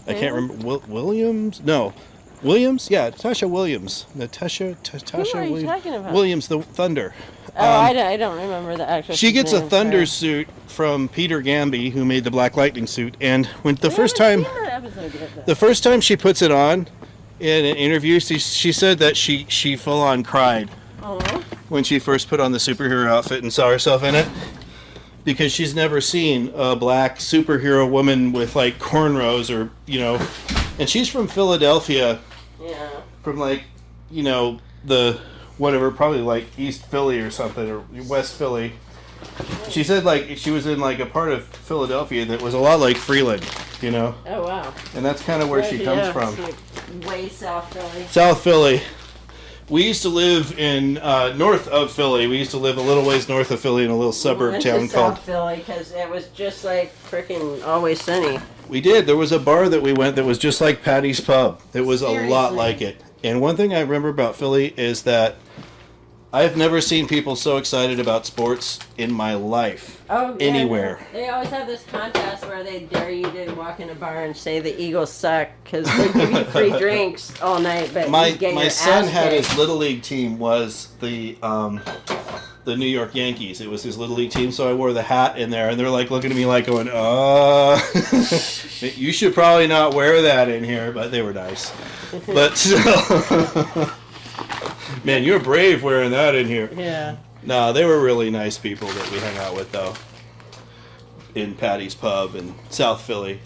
remember. Williams? No. Williams? Yeah, Natasha Williams. Natasha Who are you Williams. talking about? Williams, the Thunder. I don't remember the actress. She gets a Thunder suit from Peter Gamby, who made the Black Lightning suit, and when the first time she puts it on in an interview, she said that she full on cried when she first put on the superhero outfit and saw herself in it, because she's never seen a black superhero woman with like cornrows or and she's from Philadelphia. Yeah. From like the whatever, probably like East Philly or something, or West Philly. She said like she was in like a part of Philadelphia that was a lot like Freeland, Oh wow. and that's kind of where she comes from. Like way South Philly. South Philly. We used to live in north of Philly. We used to live a little ways north of Philly in a little suburb town called. South Philly, because it was just like freaking Always Sunny. We did. There was a bar that we went that was just like Patty's Pub. It was a lot Seriously? like it. And one thing I remember about Philly is that I've never seen people so excited about sports in my life. Oh, yeah, anywhere. They always have this contest where they dare you to walk in a bar and say the Eagles suck because they give you free drinks all night, but My you get my your son ass had kicked. his little league team was the New York Yankees. It was his little league team, so I wore the hat in there, and they're like looking at me like going, you should probably not wear that in here, but they were nice. But still, man, you're brave wearing that in here. Yeah. No, they were really nice people that we hung out with, though, in Patty's Pub in South Philly.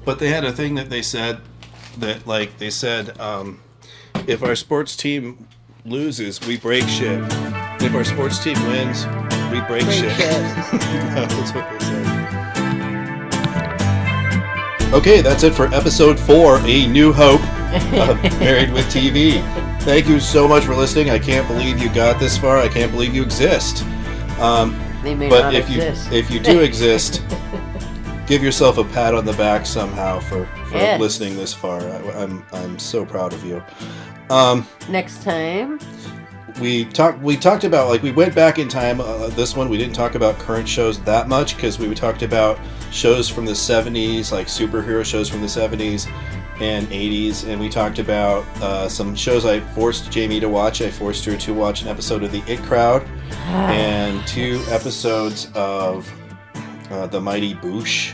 But they had a thing that they said that, like, they said, if our sports team loses, we break shit. If our sports team wins, we break shit. That's what they said. Okay, that's it for episode 4, A New Hope of Married with TV. Thank you so much for listening. I can't believe you got this far. I can't believe you exist. They may But not if exist. you do exist, give yourself a pat on the back somehow for Yes. listening this far. I'm so proud of you. Next time. We talked about, like, we went back in time. This one we didn't talk about current shows that much because we talked about shows from the 70s, like superhero shows from the 70s and 80s, and we talked about some shows I forced Jamie to watch. I forced her to watch an episode of The It Crowd and 2 episodes of The Mighty Boosh.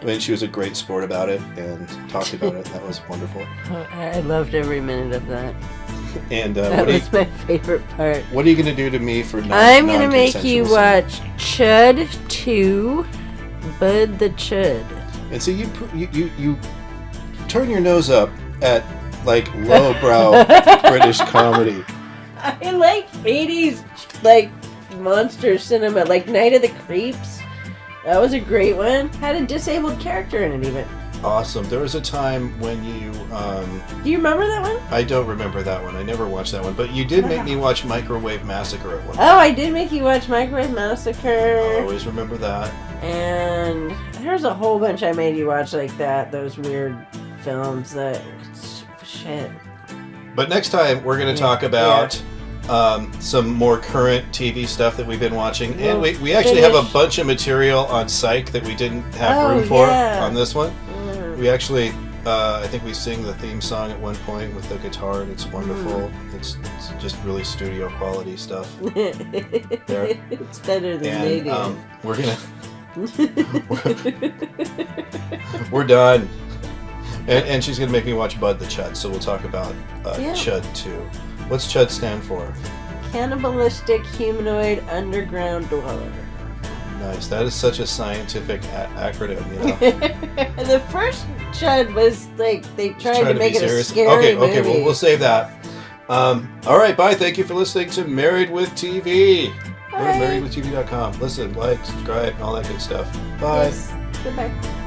And she was a great sport about it and talked about it. That was wonderful. I loved every minute of that. And That was my favorite part. what are you going to do to me for I'm going to make you non-consensual watch Chud 2, Bud the Chud. And so you turn your nose up at, like, lowbrow British comedy. I like 80s, like, monster cinema, like Night of the Creeps. That was a great one. Had a disabled character in it, even. Awesome. There was a time when you Do you remember that one? I don't remember that one. I never watched that one. But you did make me watch Microwave Massacre at one point. Oh, I did make you watch Microwave I Massacre. always remember that. And there's a whole bunch I made you watch like that. Those weird films that... Shit. But next time we're going to talk about some more current TV stuff that we've been watching. And we actually have a bunch of material on Psych that we didn't have room for on this one. We actually, I think we sing the theme song at one point with the guitar, and it's wonderful. It's just really studio quality stuff. There. It's better than they And do. we're gonna we're done. And she's going to make me watch Bud the Chud, so we'll talk about Chud too. What's Chud stand for? Cannibalistic humanoid underground dweller. Nice. That is such a scientific acronym, you know. And the first Chud was like they tried to make it a scary movie. Okay, well, we'll save that. All right, bye. Thank you for listening to Married with TV. Go to marriedwithtv.com. Listen, like, subscribe, and all that good stuff. Bye. Yes. Goodbye.